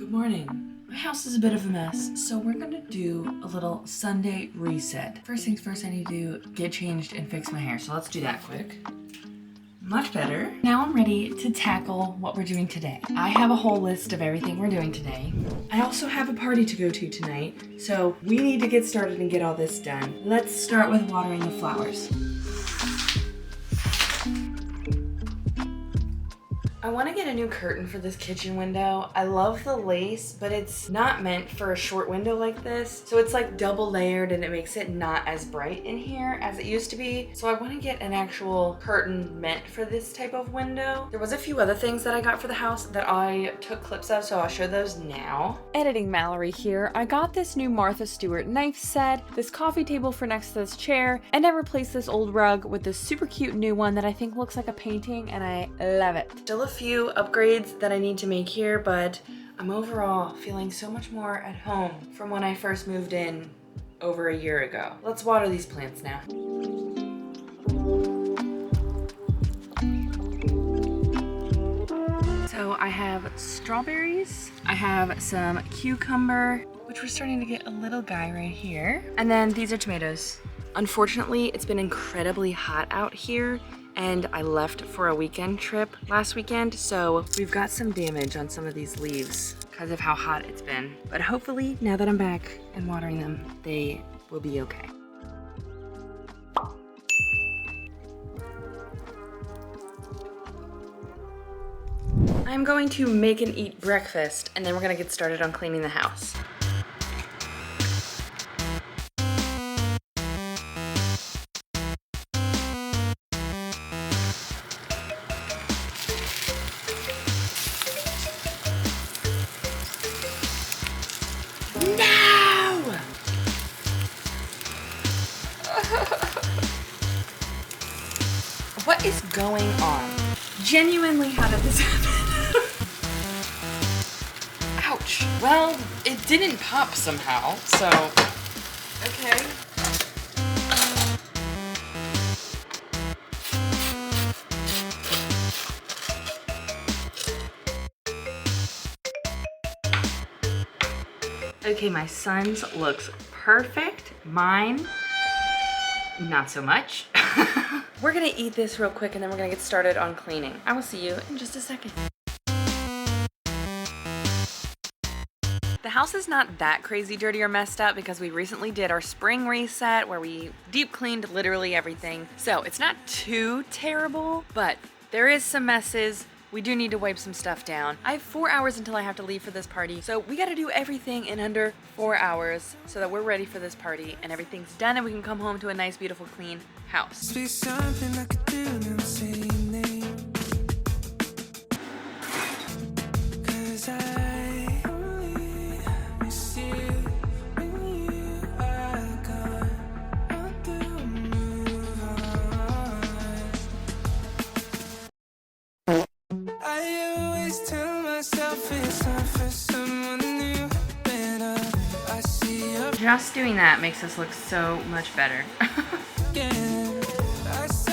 Good morning. My house is a bit of a mess, so we're gonna do a little Sunday reset. First things first, I need to get changed and fix my hair, so let's do that quick. Much better. Now I'm ready to tackle what we're doing today. I have a whole list of everything we're doing today. I also have a party to go to tonight, so we need to get started and get all this done. Let's start with watering the flowers. I want to get a new curtain for this kitchen window. I love the lace, but it's not meant for a short window like this. So it's like double layered and it makes it not as bright in here as it used to be. So I want to get an actual curtain meant for this type of window. There was a few other things that I got for the house that I took clips of, so I'll show those now. Editing Mallory here. I got this new Martha Stewart knife set, this coffee table for next to this chair, and I replaced this old rug with this super cute new one that I think looks like a painting, and I love it. Still a few upgrades that I need to make here, but I'm overall feeling so much more at home from when I first moved in over a year ago. Let's water these plants now. So I have strawberries, I have some cucumber, which we're starting to get a little guy right here. And then these are tomatoes. Unfortunately, it's been incredibly hot out here, and I left for a weekend trip last weekend, so we've got some damage on some of these leaves because of how hot it's been. But hopefully, now that I'm back and watering them, they will be okay. I'm going to make and eat breakfast, and then we're gonna get started on cleaning the house. No! What is going on? Genuinely, how did this happen? Ouch. Well, it didn't pop somehow, so... Okay. Okay, my son's looks perfect. Mine, not so much. We're gonna eat this real quick and then we're gonna get started on cleaning. I will see you in just a second. The house is not that crazy dirty or messed up because we recently did our spring reset where we deep cleaned literally everything. So it's not too terrible, but there is some messes. We do need to wipe some stuff down. I have 4 hours until I have to leave for this party, so we gotta do everything in under 4 hours so that we're ready for this party and everything's done and we can come home to a nice, beautiful, clean house. Be something I could do, never say your name. 'Cause I only miss you when you are gone. Want to move on. I always tell myself it's time for someone new. Better I see your Just doing that makes us look so much better. again. I saw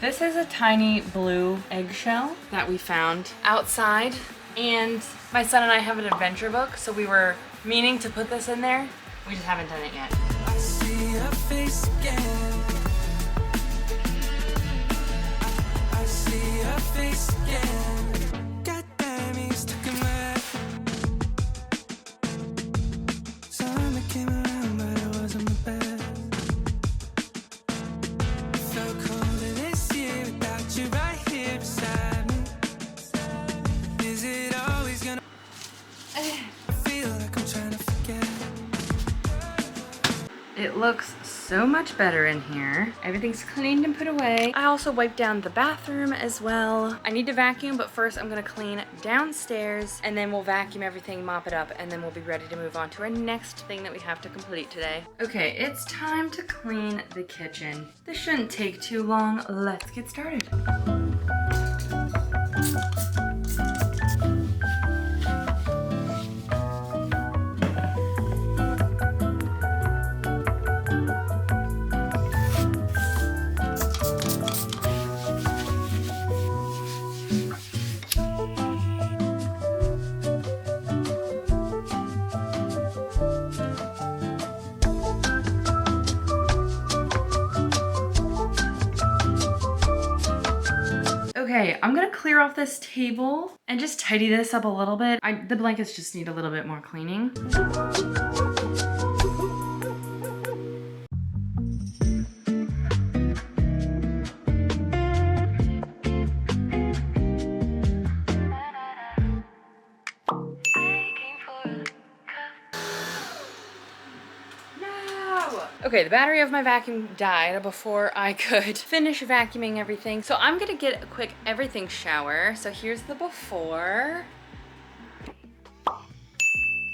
This is a tiny blue eggshell that we found outside, and my son and I have an adventure book, so we were meaning to put this in there. We just haven't done it yet. I see your face again. I see your face again. God damn, you stuck in my head. Summer came around, but it wasn't my best. Felt colder this year without you right here beside me. Is it always gonna? I feel like I'm trying to forget. It looks so much better in here. Everything's cleaned and put away. I also wiped down the bathroom as well. I need to vacuum, but first I'm gonna clean downstairs and then we'll vacuum everything, mop it up, and then we'll be ready to move on to our next thing that we have to complete today. Okay, it's time to clean the kitchen. This shouldn't take too long. Let's get started. Okay, I'm gonna clear off this table and just tidy this up a little bit. The blankets just need a little bit more cleaning. Okay, the battery of my vacuum died before I could finish vacuuming everything. So I'm gonna get a quick everything shower. So here's the before.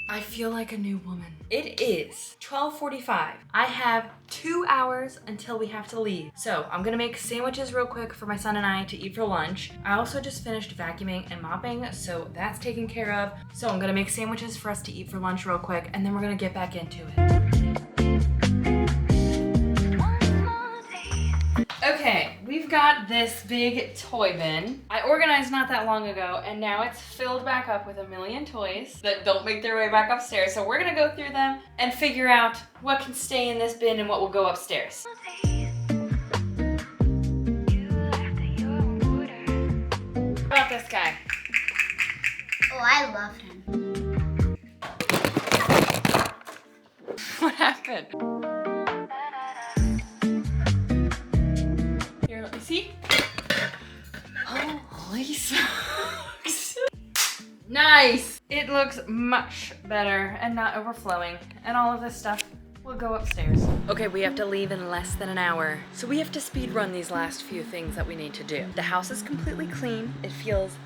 I feel like a new woman. It is 12:45. I have 2 hours until we have to leave. So I'm gonna make sandwiches real quick for my son and I to eat for lunch. I also just finished vacuuming and mopping, so that's taken care of. So I'm gonna make sandwiches for us to eat for lunch real quick, and then we're gonna get back into it. Okay, we've got this big toy bin. I organized not that long ago, and now it's filled back up with a million toys that don't make their way back upstairs. So we're gonna go through them and figure out what can stay in this bin and what will go upstairs. How about this guy? Oh, I love him. What happened? Here, let me see. Holy smokes. Nice! It looks much better and not overflowing. And all of this stuff will go upstairs. Okay, we have to leave in less than an hour. So we have to speed run these last few things that we need to do. The house is completely clean. It feels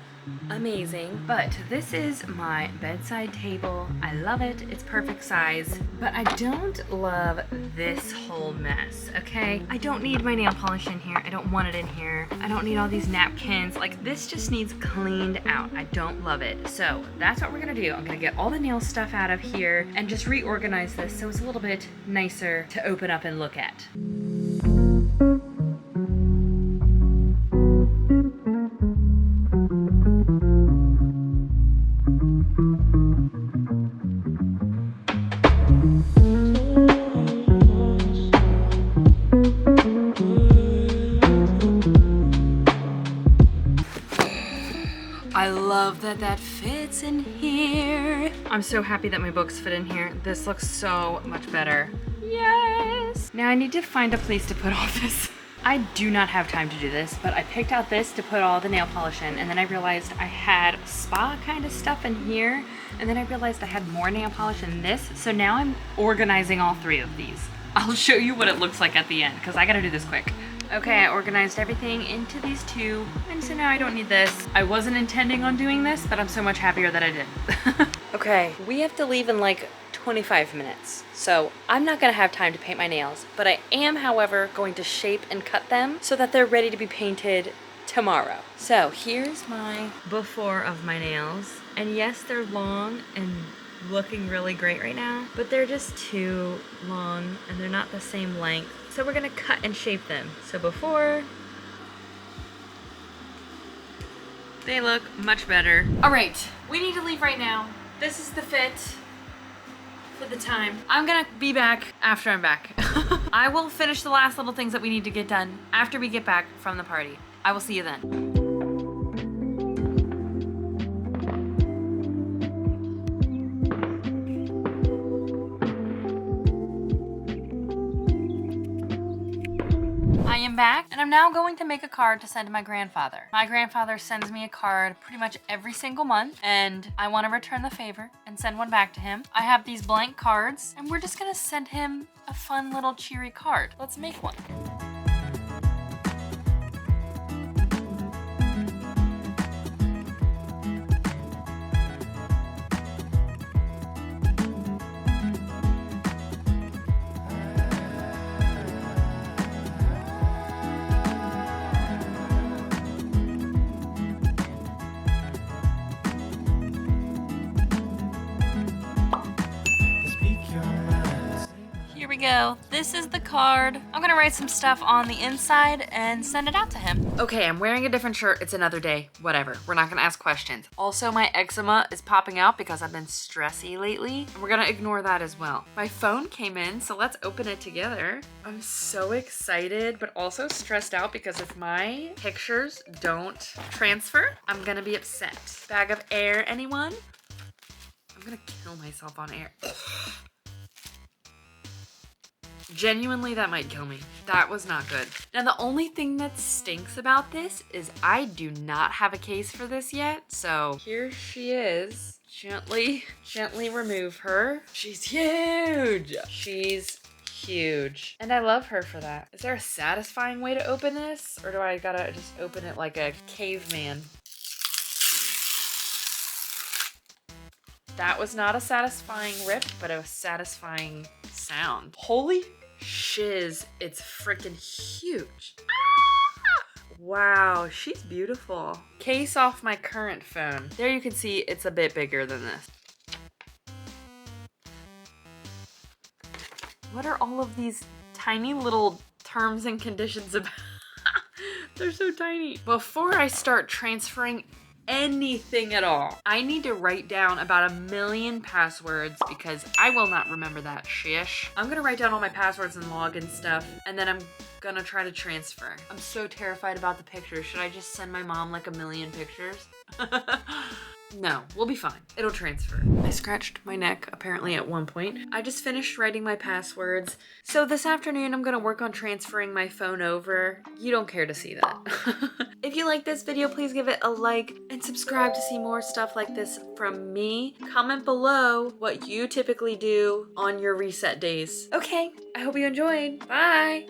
amazing. But this is my bedside table. I love it. It's perfect size. But I don't love this whole mess, okay? I don't need my nail polish in here. I don't want it in here. I don't need all these napkins. Like, this just needs cleaned out. I don't love it. So that's what we're gonna do. I'm gonna get all the nail stuff out of here and just reorganize this so it's a little bit nicer to open up and look at. I love that that fits in here. I'm so happy that my books fit in here. This looks so much better. Yes! Now I need to find a place to put all this. I do not have time to do this, but I picked out this to put all the nail polish in, and then I realized I had spa kind of stuff in here, and then I realized I had more nail polish in this, so now I'm organizing all three of these. I'll show you what it looks like at the end, because I gotta do this quick. Okay, I organized everything into these two, and so now I don't need this. I wasn't intending on doing this, but I'm so much happier that I did. Okay, we have to leave in like 25 minutes, so I'm not gonna have time to paint my nails, but I am, however, going to shape and cut them so that they're ready to be painted tomorrow. So here's my before of my nails, and yes, they're long and looking really great right now, but they're just too long and they're not the same length. So we're gonna cut and shape them. So before, they look much better. All right, we need to leave right now. This is the fit for the time. I'm gonna be back after I'm back. I will finish the last little things that we need to get done after we get back from the party. I will see you then. I am back, and I'm now going to make a card to send to my grandfather. My grandfather sends me a card pretty much every single month, and I want to return the favor and send one back to him. I have these blank cards, and we're just gonna send him a fun little cheery card. Let's make one. go. This is the card. I'm gonna write some stuff on the inside and send it out to him. Okay, I'm wearing a different shirt. It's another day. Whatever. We're not gonna ask questions. Also, my eczema is popping out because I've been stressy lately. And we're gonna ignore that as well. My phone came in, so let's open it together. I'm so excited, but also stressed out because if my pictures don't transfer, I'm gonna be upset. Bag of air, anyone? I'm gonna kill myself on air. Genuinely, that might kill me. That was not good. Now, the only thing that stinks about this is I do not have a case for this yet. So here she is. Gently remove her. She's huge. She's huge. And I love her for that. Is there a satisfying way to open this? Or do I gotta just open it like a caveman? That was not a satisfying rip, but a satisfying sound. Holy shiz, it's freaking huge. Wow, she's beautiful. Case off my current phone. There you can see it's a bit bigger than this. What are all of these tiny little terms and conditions about? They're so tiny. Before I start transferring anything at all, I need to write down about 1 million passwords because I will not remember that shish. I'm gonna write down all my passwords and login stuff, and then I'm gonna try to transfer. I'm so terrified about the pictures. Should I just send my mom like 1 million pictures? No, we'll be fine. It'll transfer. I scratched my neck apparently at one point. I just finished writing my passwords. So this afternoon I'm gonna work on transferring my phone over. You don't care to see that. If you like this video, please give it a like and subscribe to see more stuff like this from me. Comment below what you typically do on your reset days. Okay, I hope you enjoyed. Bye.